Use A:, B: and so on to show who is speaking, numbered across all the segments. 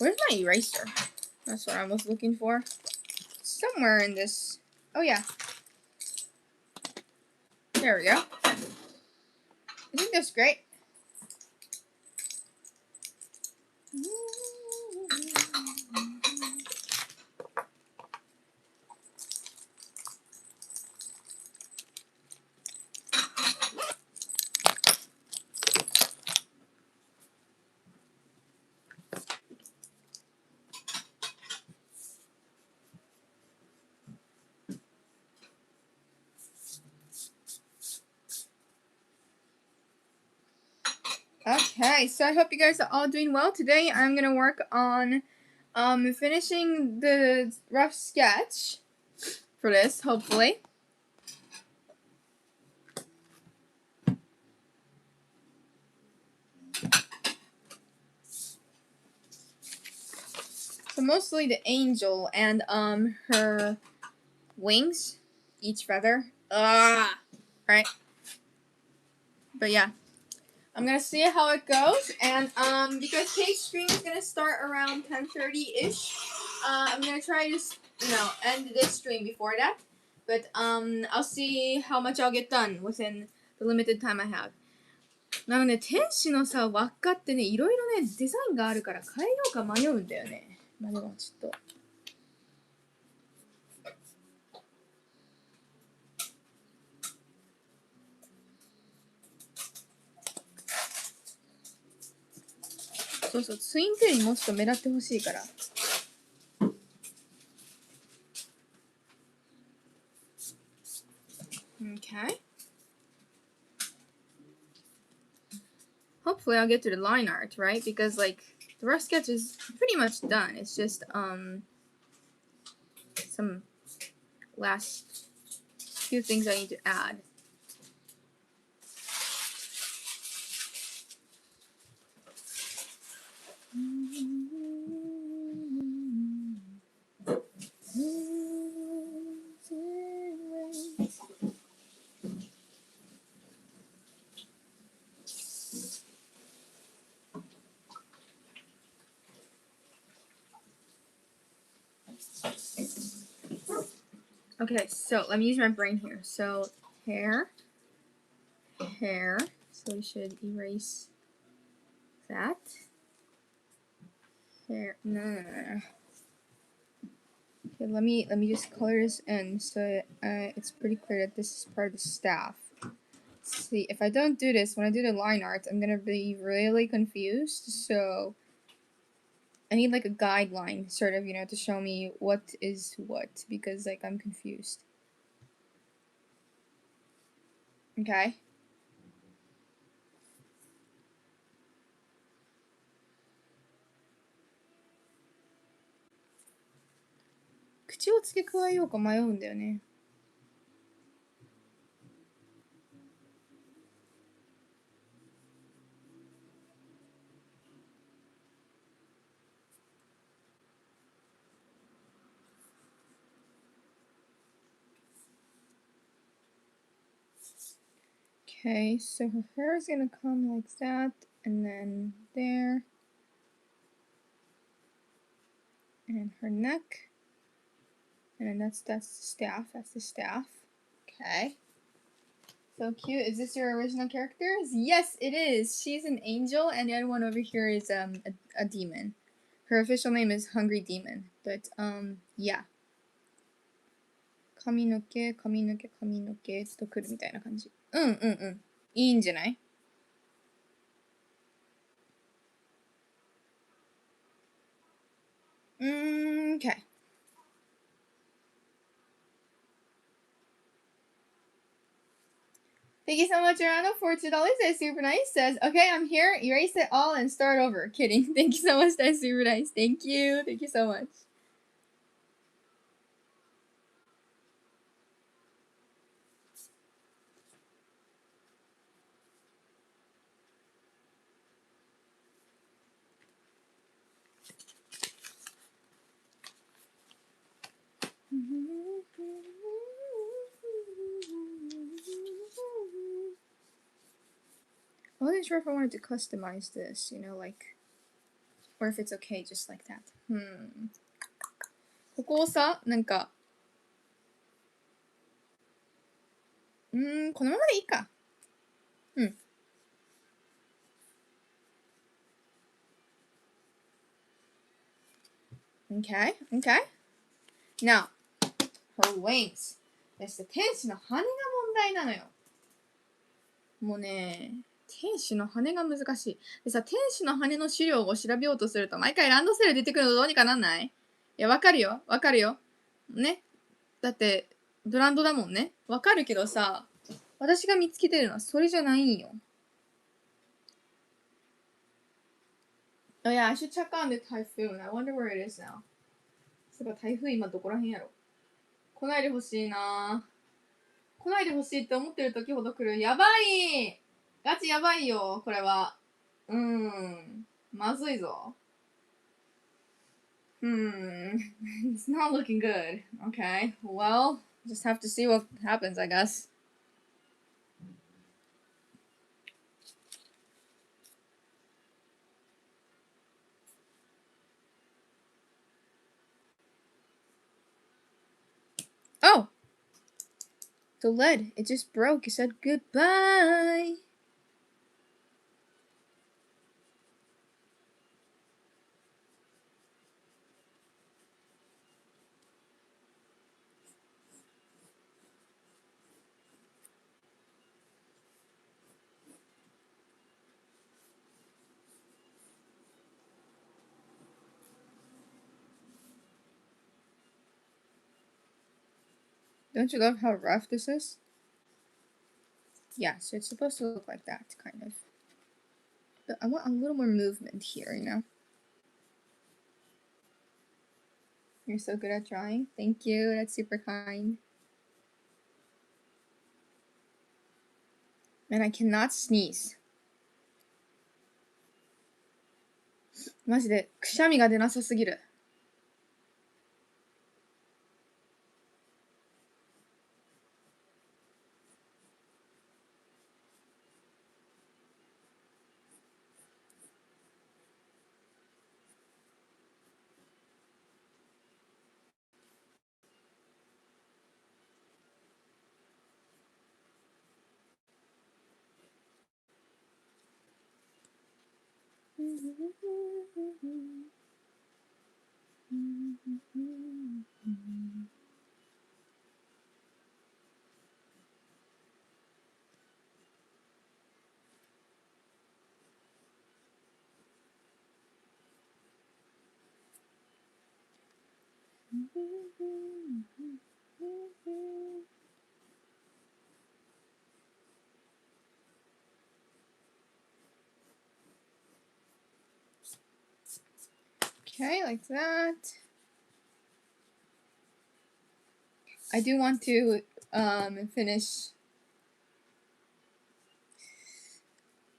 A: Where's my eraser? That's what I was looking for. Somewhere in this. Oh yeah. There we go. Isn't this great? Okay, so I hope you guys are all doing well. Today I'm gonna work on finishing the rough sketch for this, hopefully. So mostly the angel and her wings, each feather. Right. But yeah. I'm gonna see how it goes, and because Kate's stream is gonna start around 10:30-ish, I'm gonna try to end this stream before that, but I'll see how much I'll get done within the limited time I have. なので天使のさ輪っかってねいろいろねデザインがあるから変えようか迷うんだよね。まあでもちょっと。そうそう、ツインテールにもうちょっと目立ってほしいから。Okay. Hopefully I'll get to the line art, right? Because like the rough sketch is pretty much done. It's just some last few things I need to add. Okay, so let me use my brain here. So hair. So we should erase that. Hair. No. Okay, let me just color this in so it's pretty clear that this is part of the staff. Let's see, if I don't do this when I do the line art, I'm gonna be really confused. So I need like a guideline, sort of, to show me what is what, because like I'm confused. Okay.口を付け加えようか迷うんだよね。Okay, so her hair is gonna come like that, and then there, and her neck, and then that's the staff. That's the staff. Okay. So cute. Is this your original characters? Yes, it is. She's an angel, and the other one over here is a demon. Her official name is Hungry Demon. But yeah. 髪の毛とくるみたいな感じ。いいんじゃない？ Okay. Thank you so much, Arano, for $2. That's super nice. Says, okay, I'm here. Erase it all and start over. Kidding. Thank you so much. That's super nice. Thank you. Thank you so much. I wasn't sure if I wanted to customize this, like or if it's okay just like that. ここをさ、なんか、このままでいいか。Okay, okay. Now, her wings. 天使の羽が問題なのよ。もうね、天使の羽が難しい。でさ、天使の羽の資料を調べようとすると、毎回ランドセル出てくるのどうにかなんない？いや、わかるよ。わかるよ。ね。だって、ブランドだもんね。わかるけどさ、私が見つけてるのはそれじゃないんよ。Oh yeah, I should check on the typhoon. I wonder where it is now. そういえば台風今どこらへんやろ。来ないでほしいな。来ないでほしいって思ってる時ほど来る。やばい！ガチやばいよ、これは。まずいぞ。It's not looking good. Okay, well, just have to see what happens, I guess. Oh! The lid, it just broke. It said goodbye. Don't you love how rough this is? Yeah, so it's supposed to look like that, kind of. But I want a little more movement here, you know? You're so good at drawing. Thank you, that's super kind. And I cannot sneeze. マジでくしゃみが出なさすぎる。Okay, like that. I do want to finish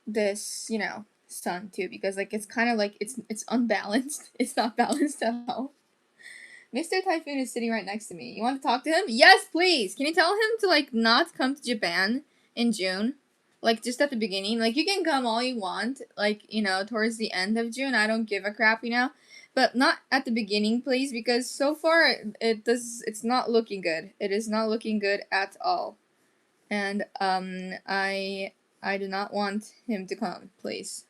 A: this, you know, sun too, because like it's kind of like it's unbalanced. It's not balanced at all. Mr. Typhoon is sitting right next to me. You want to talk to him? Yes, please. Can you tell him to like not come to Japan in June? Like just at the beginning. Like you can come all you want, like, you know, towards the end of June. I don't give a crap, you know. But not at the beginning, please, because so far it's not looking good. It is not looking good at all. And I do not want him to come, please.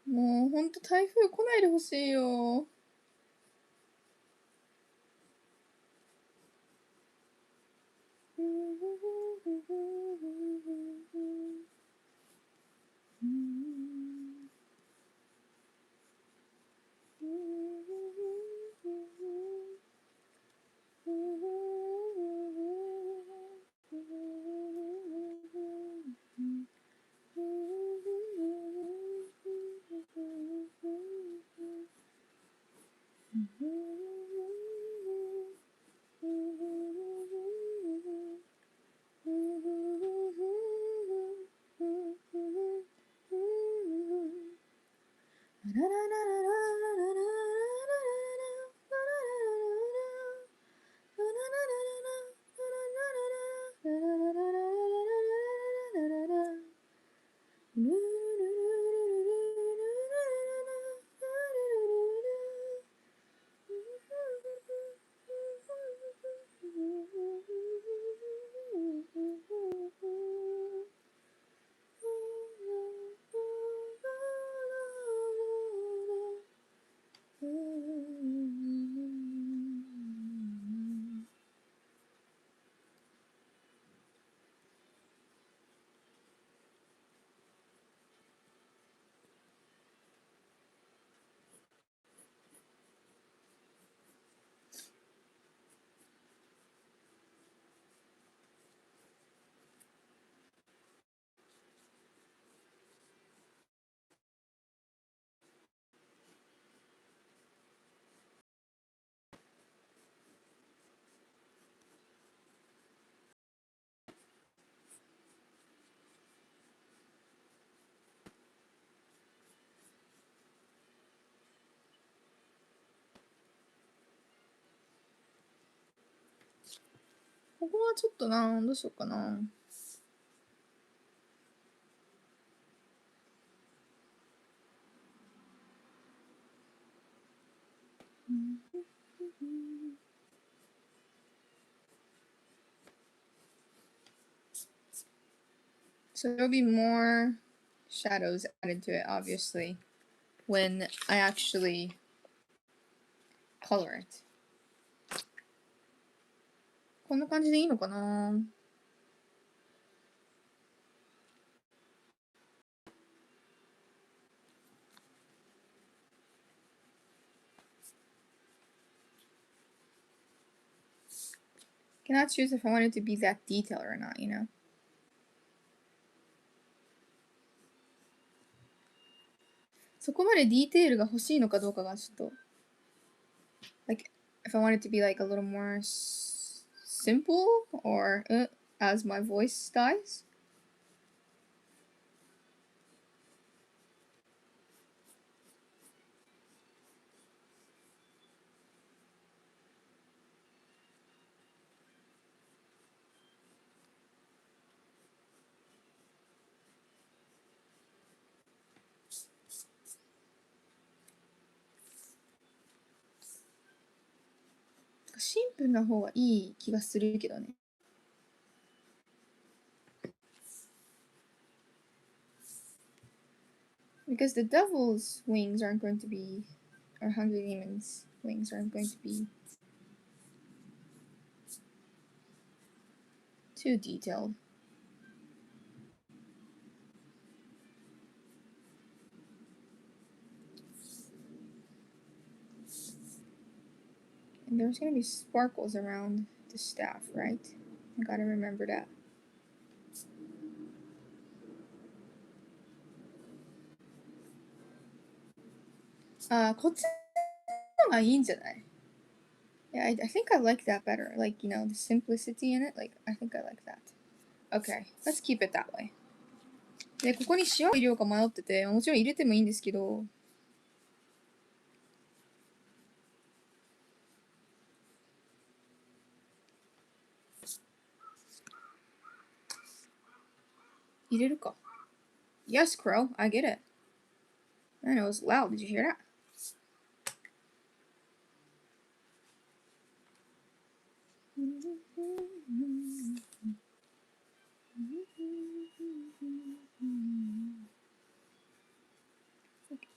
A: Mo, ほんと台風来ないでほしいよ。ここはちょっとな、どうしようかな。So there'll be more shadows added to it, obviously, when I actually color it. こんな感じでいいのかな? Cannot choose if I want it to be that detailed or not, you know? そこまでディテールが欲しいのかどうかがちょっと like if I want it to be like a little more simple or as my voice dies. シンプルな方がいい気がするけどね。Because the devil's wings aren't going to be, or hungry demon's wings aren't going to be too detailed. And there's gonna be sparkles around the staff, right? I gotta remember that. こっちのがいいんじゃない? Yeah, I think I like that better. Like, you know, the simplicity in it. Like, I think I like that. Okay, let's keep it that way. で、ここに塩を入れようか迷ってて、もちろん入れてもいいんですけど、入れるか。Yes, Crow, I get it. Man, it was loud. Did you hear that?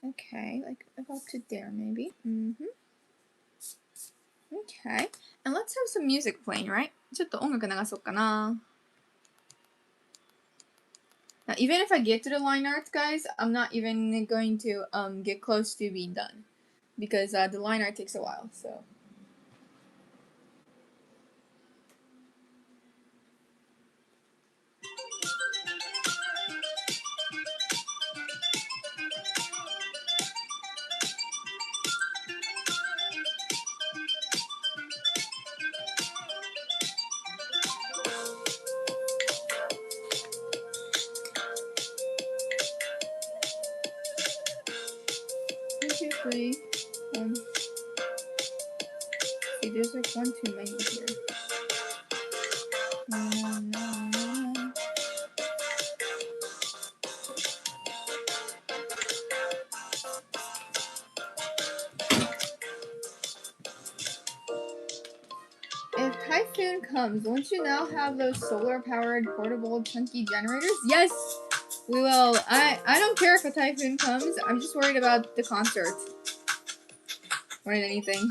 A: Okay, like about to there, maybe. Okay, and let's have some music playing, right? ちょっと音楽流そうかな。Now, even if I get to the line art, guys, I'm not even going to get close to being done because the line art takes a while. So. 3. See, there's like one too many here. If Typhoon comes, won't you now have those solar-powered portable chunky generators? Yes, we will. I don't care if a Typhoon comes. I'm just worried about the concert more than anything.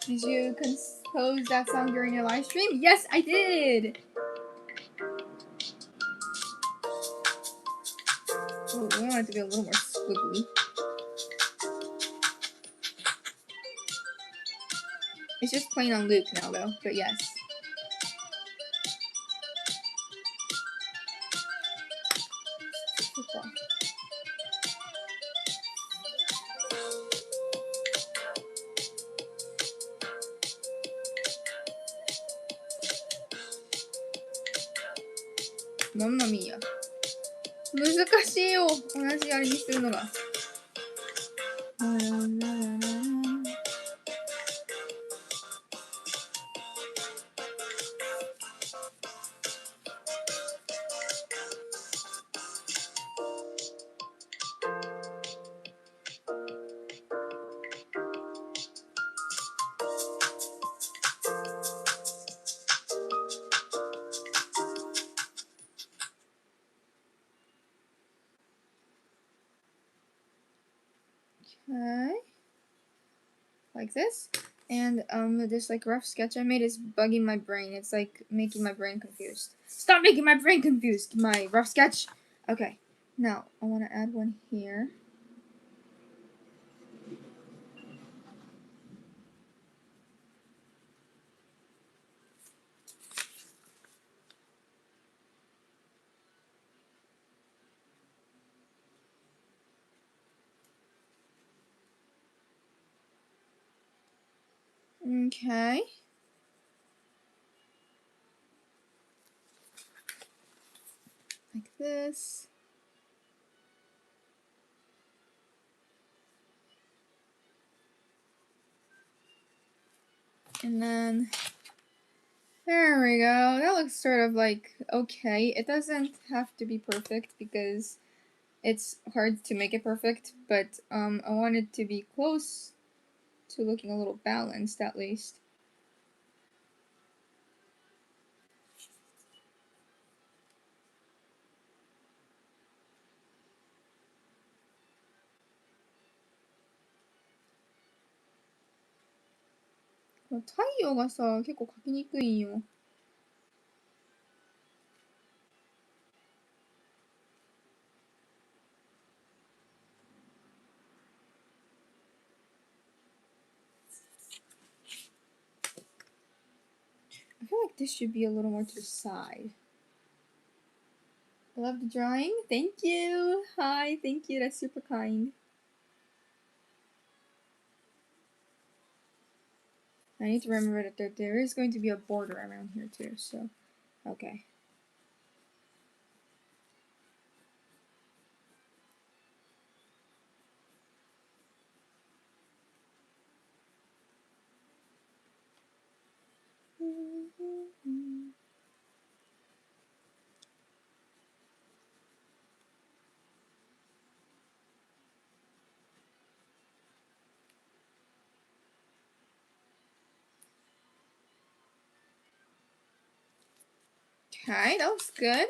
A: Did you compose that song during your live stream? Yes, I did! Oh, we want it to be a little more squiggly. It's just playing on loop now, though, but yes. Mamma mia. 難しいよ。同じあれにするのが。Okay. Like this. And this like rough sketch I made is bugging my brain. It's like making my brain confused. Stop making my brain confused, my rough sketch. Okay. Now I want to add one here. Okay. Like this. And then, there we go. That looks sort of like okay. It doesn't have to be perfect because it's hard to make it perfect, but I want it to be close to looking a little balanced at least. I feel like this should be a little more to the side. I love the drawing. Thank you. Hi, thank you. That's super kind. I need to remember that there is going to be a border around here too, so okay. Okay, that looks good.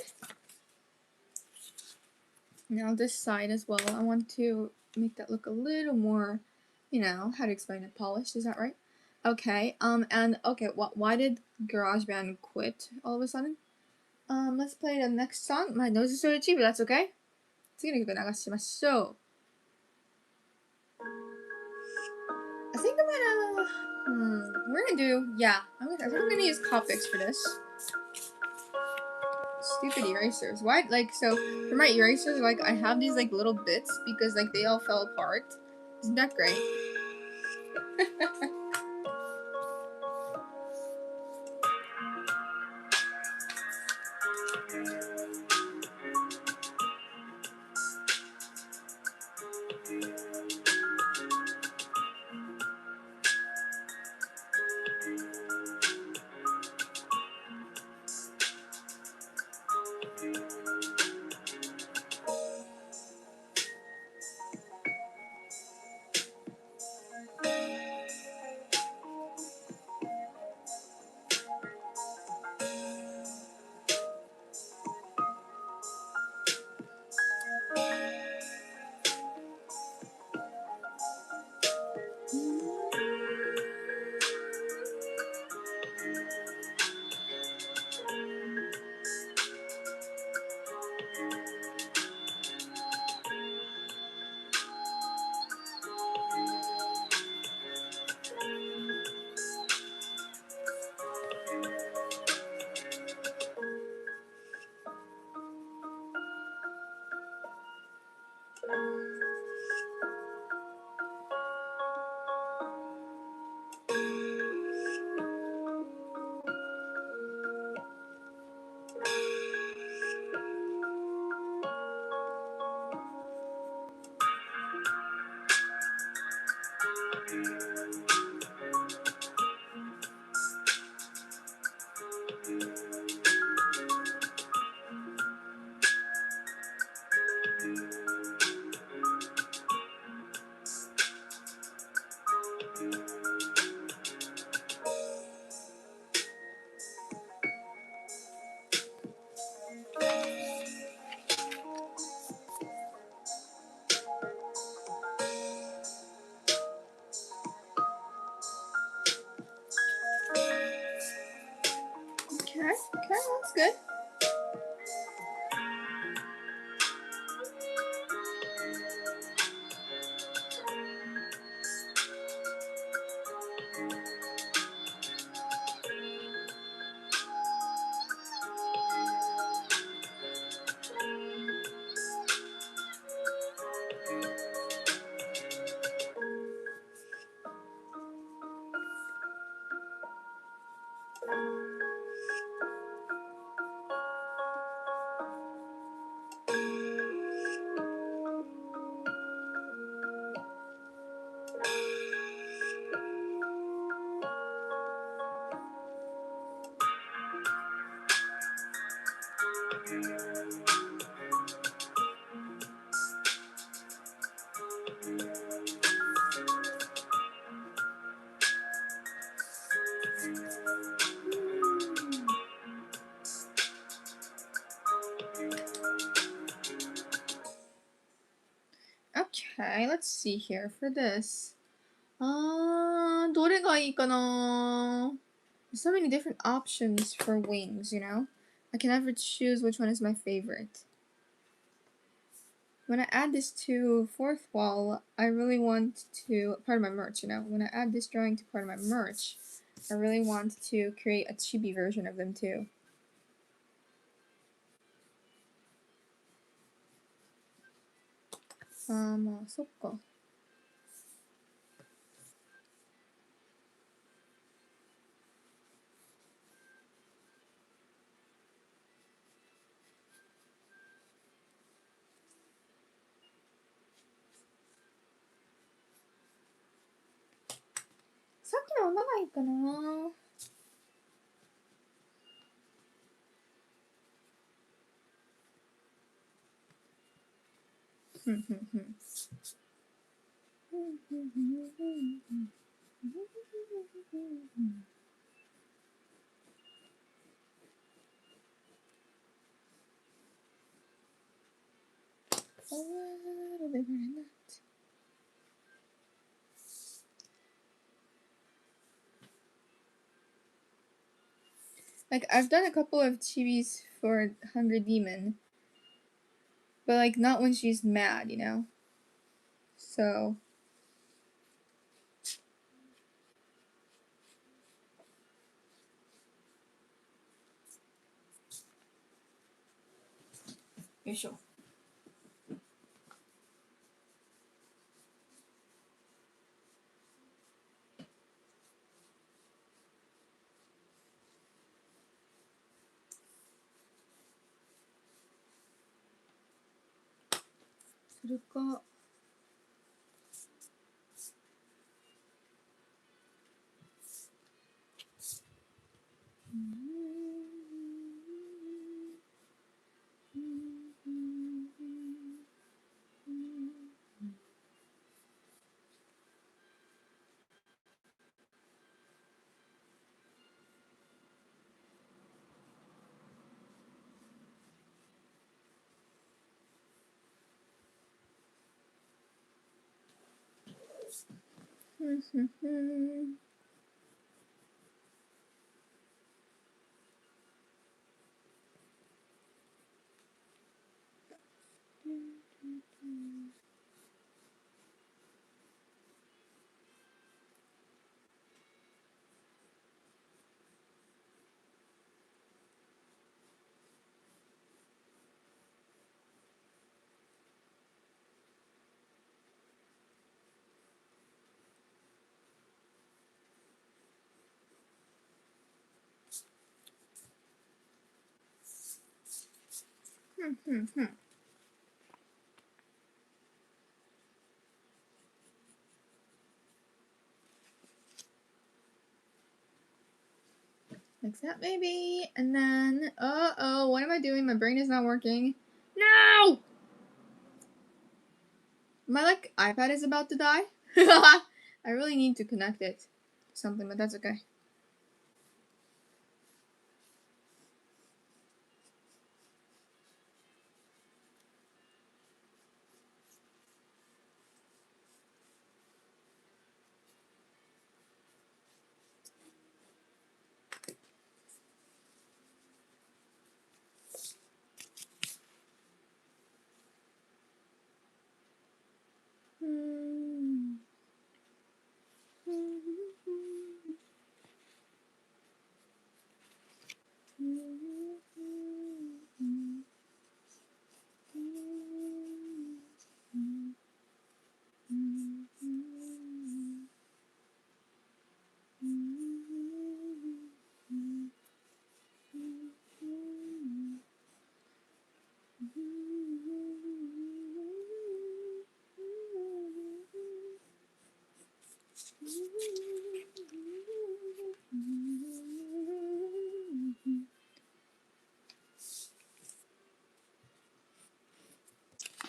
A: Now this side as well. I want to make that look a little more, you know, how to explain it, polished. Is that right? Okay, and okay, why did GarageBand quit all of a sudden? Let's play the next song. My nose is so itchy, but that's okay. 次の曲流しましょう。I think I'm gonna, we're gonna do, yeah, I think I'm gonna use Copics for this. Stupid erasers. Why, like, so, for my erasers, like, I have these, like, little bits because, like, they all fell apart. Isn't that great? Okay, that's good. Okay, let's see here for this. どれがいいかな? There's so many different options for wings, you know? I can never choose which one is my favorite. When I add this to fourth wall, I really want to, part of my merch, you know? When I add this drawing to part of my merch, I really want to create a chibi version of them too. Ah, そっか。さっきの穴がいいかな。A little bit more than that. Like, I've done a couple of chibis for Hungry Demon, but like not when she's mad, you know? So you sure? それか。Like that maybe, and then oh, what am I doing? My brain is not working. No! My like iPad is about to die. I really need to connect it to something, but that's okay.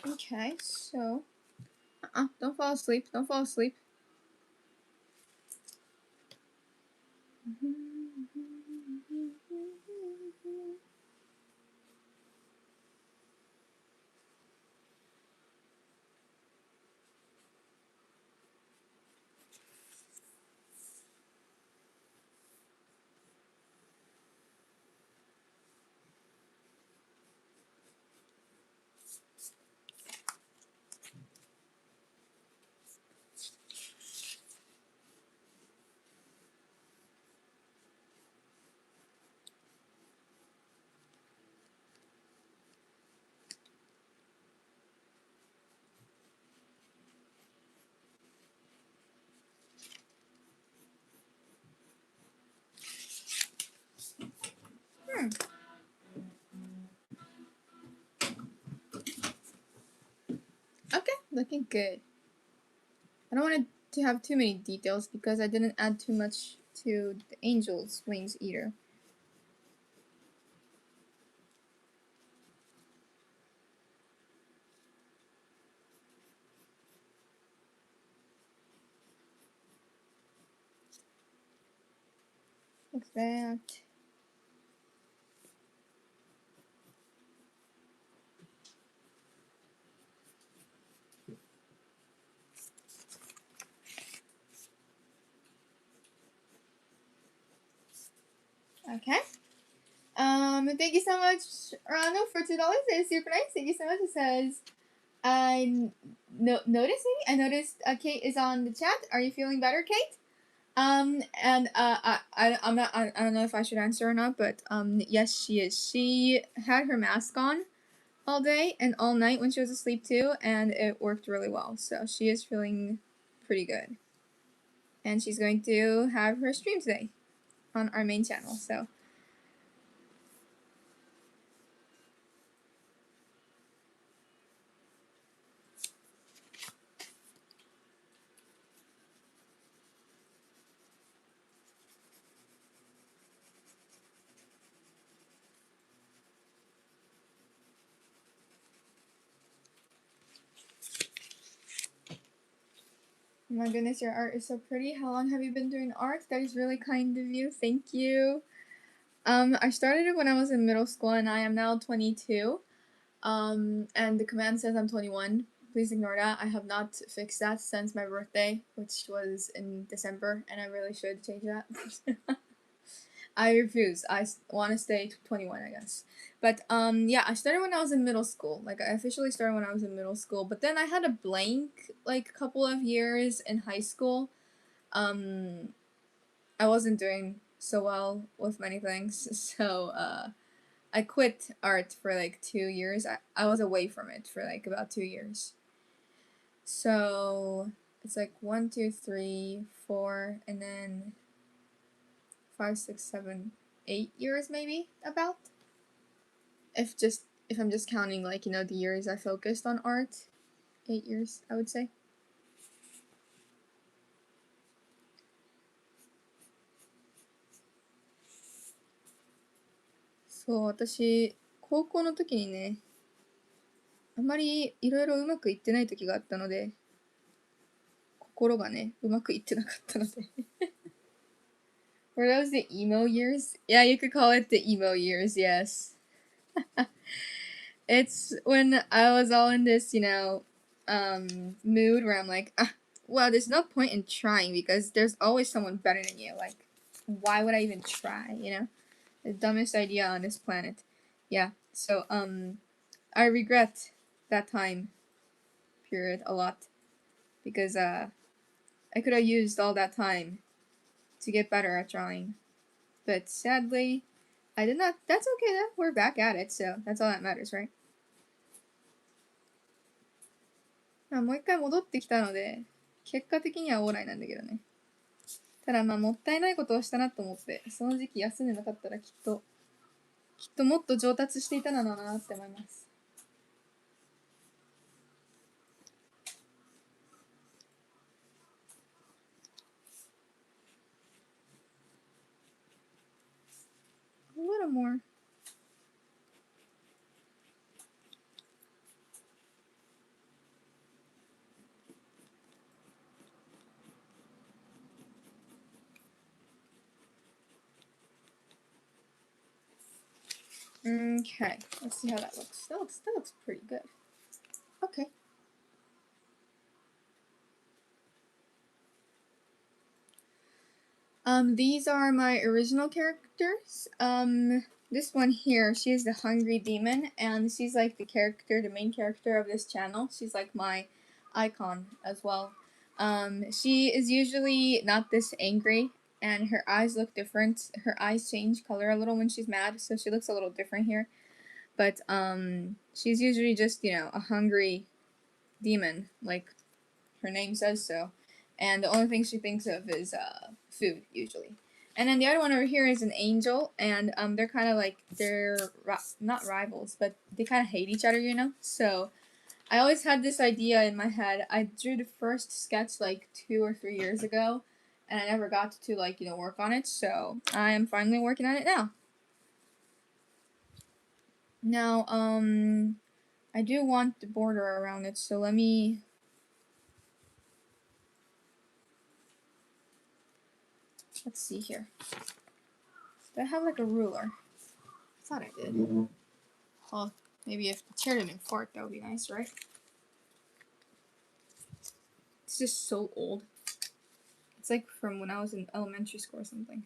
A: Okay, so don't fall asleep. Don't fall asleep. Okay, looking good. I don't want it to have too many details because I didn't add too much to the angel's wings either. Like that. Okay. Thank you so much, Rano, for $2. It's super nice. Thank you so much. It says, I noticed Kate is on the chat. Are you feeling better, Kate? And I don't know if I should answer or not, but yes, she is. She had her mask on all day and all night when she was asleep too, and it worked really well. So she is feeling pretty good, and she's going to have her stream today on our main channel. So. Oh my goodness, your art is so pretty. How long have you been doing art? That is really kind of you. Thank you. I started it when I was in middle school and I am now 22. And the command says I'm 21. Please ignore that. I have not fixed that since my birthday, which was in December, and I really should change that. I refuse. I want to stay 21, I guess. But yeah, I started when I was in middle school. Like I officially started when I was in middle school. But then I had a blank like couple of years in high school. I wasn't doing so well with many things, so I quit art for like 2 years. I was away from it for like about 2 years. So it's like 1, 2, 3, 4, and then 5, 6, 7, 8 years maybe about. If I'm just counting like, you know, the years I focused on art. 8 years, I would say.そう、私、高校の時にね、あまりいろいろうまくいってない時があったので、心がね、うまくいってなかったので。Were those the emo years? Yeah, you could call it the emo years, yes. It's when I was all in this, you know, mood where I'm like, well, there's no point in trying because there's always someone better than you. Like, why would I even try, you know? The dumbest idea on this planet. Yeah, so, I regret that time period a lot because, I could have used all that time to get better at drawing. But sadly, I did not. That's okay though. We're back at it, so that's all that matters, right? もう一回戻ってきたので、結果的にはオーライなんだけどね。ただまあもったいないことをしたなと思って、その時期休んでなかったらきっともっと上達していたのだなって思います。A little more. Okay, let's see how that looks. That looks pretty good. Okay. These are my original characters. This one here, she is the hungry demon, and she's like the main character of this channel. She's like my icon as well. She is usually not this angry, and her eyes look different. Her eyes change color a little when she's mad, so she looks a little different here. But, she's usually just, you know, a hungry demon, like her name says so. And the only thing she thinks of is, food, usually. And then the other one over here is an angel, and they're kind of like, not rivals, but they kind of hate each other, you know? So, I always had this idea in my head. I drew the first sketch like 2 or 3 years ago, and I never got to, like, you know, work on it, so I am finally working on it now. Now, I do want the border around it, so let me... Let's see here. Do I have like a ruler? I thought I did. Well, maybe if the chair didn't fart, that would be nice, right? It's just so old. It's like from when I was in elementary school or something.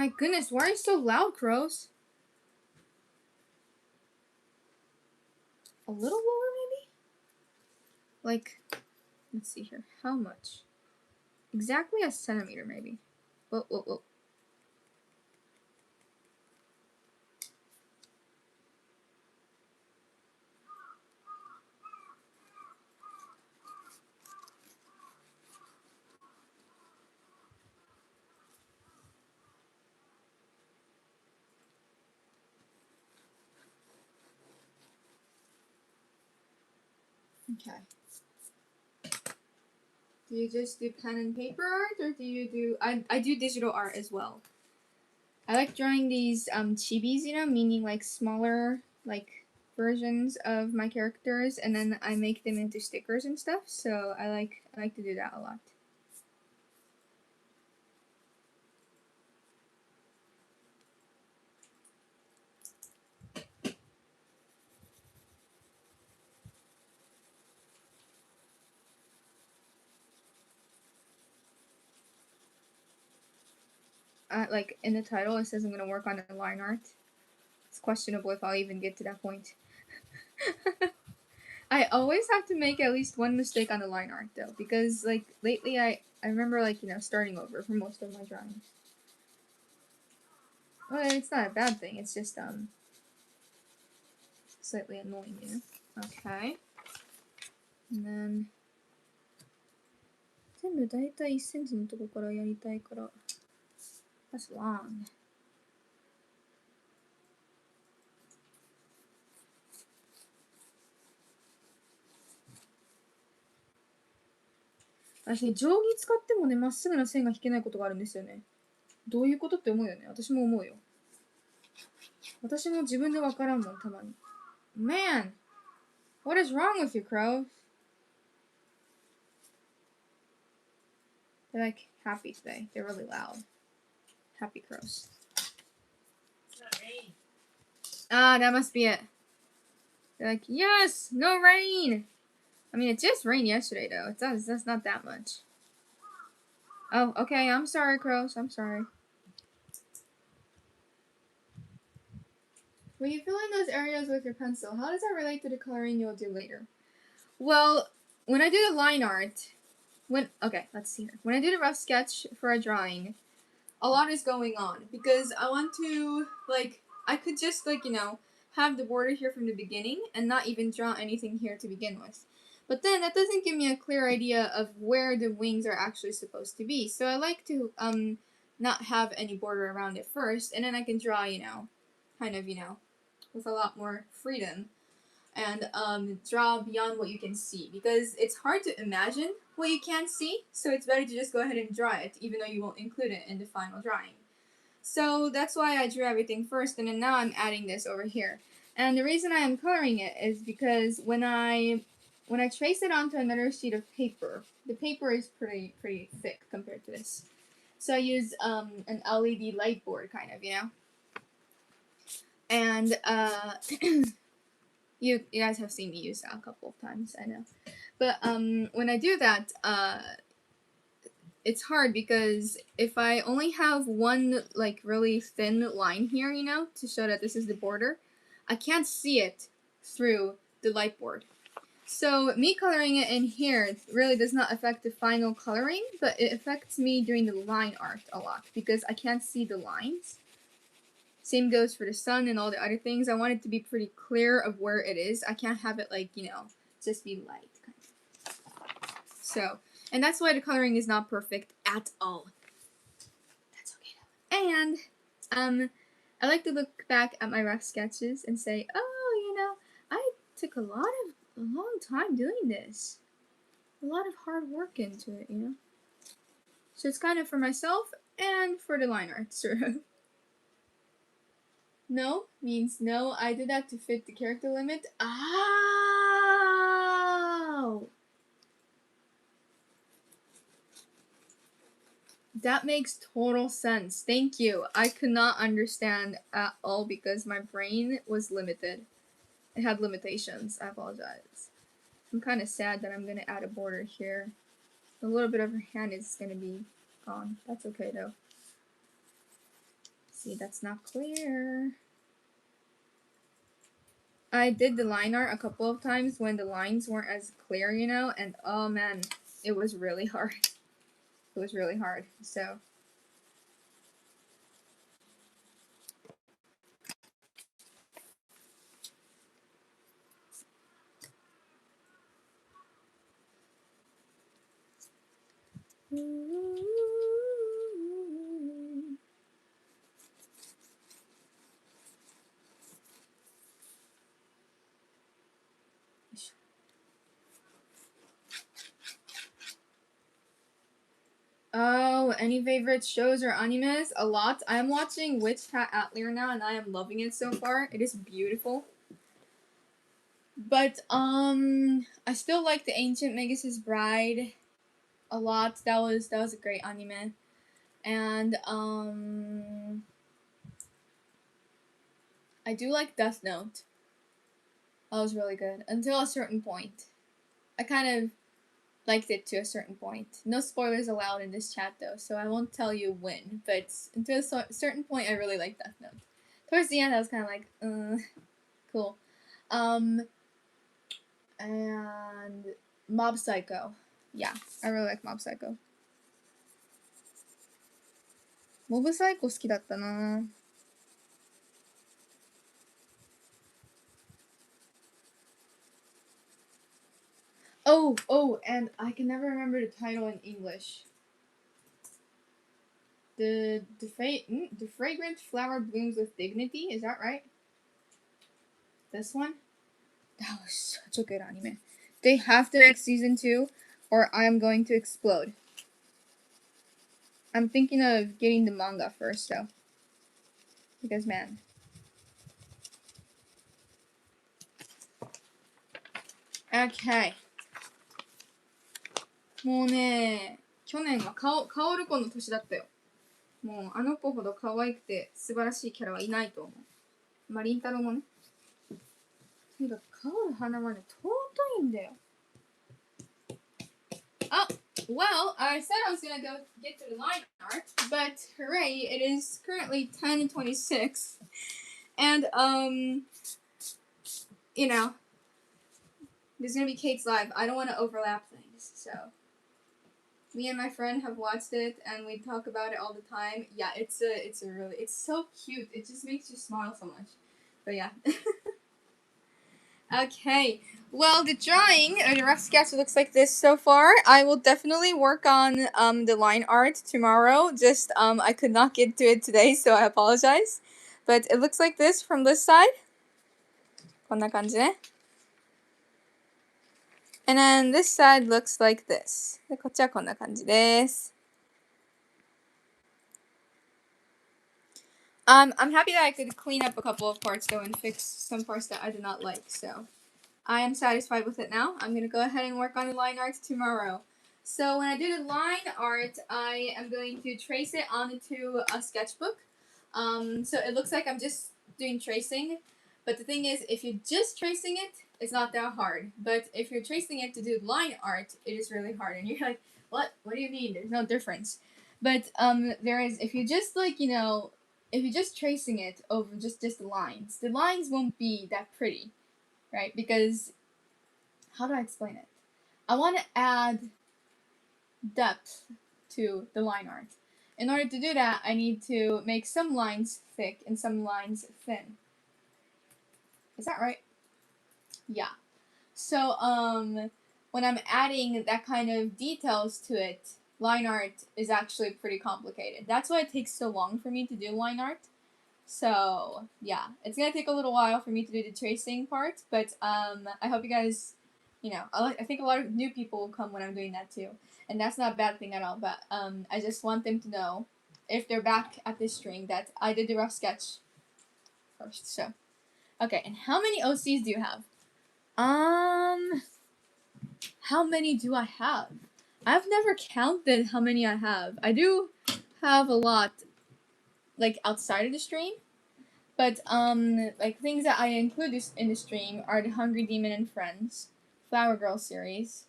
A: my goodness, why are you so loud, crows? A little lower, maybe? Like, let's see here. How much? Exactly a centimeter, maybe. Whoa, whoa, whoa. Okay. Do you just do pen and paper art, or do you do... I do digital art as well. I like drawing these chibis, you know, meaning like smaller, like, versions of my characters, and then I make them into stickers and stuff, so I like to do that a lot. Like, in the title, it says I'm going to work on the line art. It's questionable if I'll even get to that point. I always have to make at least one mistake on the line art, though, because, like, lately I remember, like, you know, starting over for most of my drawings. Well, it's not a bad thing, it's just, slightly annoying, you know? Okay. And then... 全部だいたい1センチのとこからやりたいから That's long. Actually, 定規使ってもね、まっすぐな線が引けないことがあるんですよね。どういうことって思うよね。私も思うよ。私も自分でわからんもん、たまに。Man! What is wrong with you, crows? They're like happy today. They're really loud. Happy crows. Ah, that must be it. They're like, yes! No rain! I mean, it just rained yesterday, though. That's not that much. Oh, okay. I'm sorry, crows. I'm sorry. When you fill in those areas with your pencil, how does that relate to the coloring you'll do later? Well, when I do the line art, okay, let's see here. When I do the rough sketch for a drawing, a lot is going on because I want to, like, I could just, like, you know, have the border here from the beginning and not even draw anything here to begin with. But then that doesn't give me a clear idea of where the wings are actually supposed to be. So I like to not have any border around it first, and then I can draw, you know, kind of, you know, with a lot more freedom and draw beyond what you can see, because it's hard to imagine what you can't see, so it's better to just go ahead and draw it, even though you won't include it in the final drawing. So that's why I drew everything first, and then now I'm adding this over here. And the reason I am coloring it is because when I trace it onto another sheet of paper, the paper is pretty thick compared to this. So I use an LED light board, kind of, you know? And you guys have seen me use that a couple of times, I know. But when I do that, it's hard because if I only have one, like, really thin line here, you know, to show that this is the border, I can't see it through the light board. So me coloring it in here really does not affect the final coloring, but it affects me doing the line art a lot because I can't see the lines. Same goes for the sun and all the other things. I want it to be pretty clear of where it is. I can't have it, like, you know, just be light. Kind of. So, and that's why the coloring is not perfect at all. That's okay though. And, I like to look back at my rough sketches and say, oh, you know, I took a long time doing this. A lot of hard work into it, you know. So it's kind of for myself and for the line art, sort of. No means no. I did that to fit the character limit. Ow! That makes total sense. Thank you. I could not understand at all because my brain was limited. It had limitations. I apologize. I'm kind of sad that I'm going to add a border here. A little bit of her hand is going to be gone. That's okay though. See, that's not clear. I did the line art a couple of times when the lines weren't as clear, you know, and oh man, it was really hard. It was really hard, so. Oh, any favorite shows or animes? A lot. I am watching Witch Hat Atelier now, and I am loving it so far. It is beautiful. But I still like the Ancient Magus' Bride a lot. That was a great anime. And I do like Death Note. That was really good until a certain point. I kind of liked it to a certain point. No spoilers allowed in this chat though, so I won't tell you when. But until a certain point, I really liked Death Note. Towards the end, I was kind of like, cool. And Mob Psycho. Yeah, I really like Mob Psycho. モブサイコ好きだったな。Oh, and I can never remember the title in English. The fragrant flower blooms with dignity. Is that right? This one? That was such a good anime. They have to make season 2, or I am going to explode. I'm thinking of getting the manga first, though. Because, man. Okay. もうね、去年はカオルコの年だったよ。もうあの子ほど可愛くて素晴らしいキャラはいないと思う。まあ、りんたろーもね。とにかくカオル花はね、尊いんだよ。Oh, well, I said I was gonna go get to the line art, but hooray, it is currently 10:26. And, you know, there's gonna be Kate's live. I don't want to overlap things, so. Me and my friend have watched it, and we talk about it all the time. Yeah, it's so cute. It just makes you smile so much. But yeah. Okay. Well, the drawing, or the rough sketch looks like this so far. I will definitely work on the line art tomorrow. Just I could not get to it today, so I apologize. But it looks like this from this side. こんな感じね。And then this side looks like this. で、こっちはこんな感じです。I'm happy that I could clean up a couple of parts though and fix some parts that I did not like, so I am satisfied with it now. I'm gonna go ahead and work on the line art tomorrow. So when I do the line art, I am going to trace it onto a sketchbook. So it looks like I'm just doing tracing, but the thing is, if you're just tracing it, it's not that hard. But if you're tracing it to do line art, it is really hard. And you're like, what? What do you mean? There's no difference. But there is. If you just like, you know, if you're just tracing it over just the lines won't be that pretty, right? Because how do I explain it? I want to add depth to the line art. In order to do that, I need to make some lines thick and some lines thin. Is that right? Yeah. So, when I'm adding that kind of details to it, line art is actually pretty complicated. That's why it takes so long for me to do line art. So, yeah, it's gonna take a little while for me to do the tracing part, but I hope you guys, you know, I think a lot of new people will come when I'm doing that too. And that's not a bad thing at all, but I just want them to know, if they're back at this stream, that I did the rough sketch first. So, okay, and how many OCs do you have? How many do I have? I've never counted how many I have. I do have a lot, like, outside of the stream. But, like, things that I include in the stream are the Hungry Demon and Friends, Flower Girl series,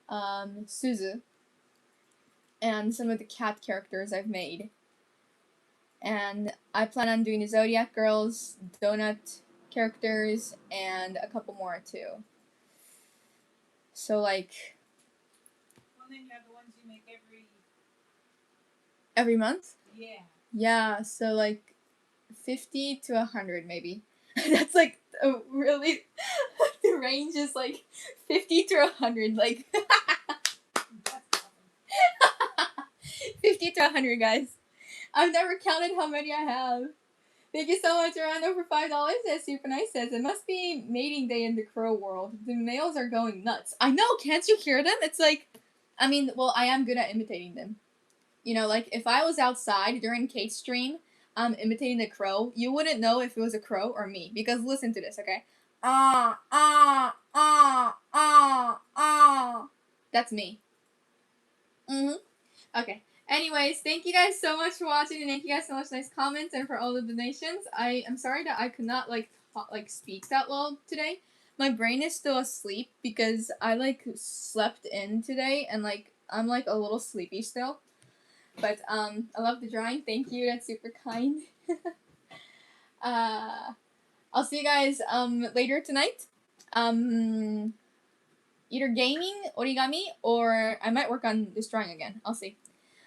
A: Suzu, and some of the cat characters I've made. And I plan on doing the Zodiac Girls, Donut characters, and a couple more too. So like...
B: Well, then you have the ones you make
A: every month?
B: Yeah.
A: Yeah, so like 50 to 100 maybe. That's like a really... the range is like 50 to 100, like... 50 to 100, guys. I've never counted how many I have. Thank you so much, Orlando, for $5. That's super nice. Says it must be mating day in the crow world. The males are going nuts. I know. Can't you hear them? It's like, I mean, well, I am good at imitating them. You know, like if I was outside during Kate's stream, imitating the crow, you wouldn't know if it was a crow or me. Because listen to this, okay? That's me. Okay. Anyways, thank you guys so much for watching, and thank you guys so much for nice comments and for all the donations. I am sorry that I could not like speak that well today. My brain is still asleep because I like slept in today, and like I'm like a little sleepy still. But I love the drawing. Thank you. That's super kind. I'll see you guys later tonight. Either gaming, origami, or I might work on this drawing again. I'll see.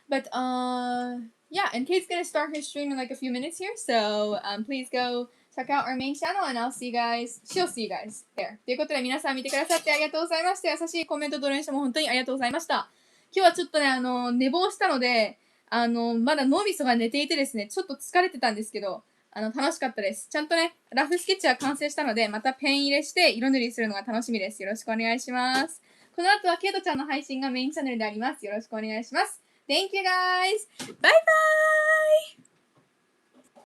A: But yeah, and Kate's gonna start her stream in like a few minutes here, so please go check out our main channel, and I'll see you guys. She'll see you guys there. ということで皆さん見てくださってありがとうございました。優しいコメントドネーションも本当にありがとうございました。今日はちょっとね寝坊したのでまだ脳みそが寝ていてですね、ちょっと疲れてたんですけど。楽しかったです。ちゃんとね、ラフスケッチは完成したので、またペン入れして色塗りするのが楽しみです。よろしくお願いします。この後はケイトちゃんの配信がメインチャンネルであります。よろしくお願いします。Thank you guys! Bye bye!